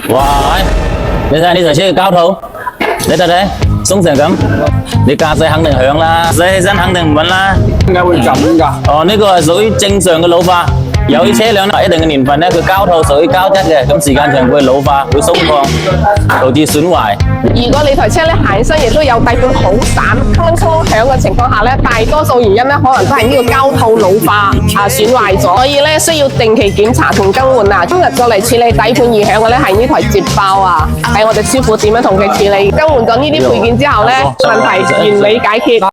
哇！你睇呢台車嘅膠套，你睇睇鬆成咁，你駕駛肯定響啦，駛起身肯定唔穩啦。點解會咁㗎？哦，呢個係屬於正常嘅老化。有啲車輛咧，一定嘅年份咧，佢膠套屬於膠質嘅，咁時間長會老化，會鬆擴，導致損壞。如果你台車咧行起身亦都有底盤好散、鏗鏗響嘅情況下咧，大多數原因咧可能都係呢個膠套老化損壞咗，所以咧需要定期檢查同更換啊。今日過嚟處理底盤異響嘅咧係呢台捷豹啊，睇我哋師傅點樣同佢處理。更換咗呢啲配件之後咧，問題完美解決。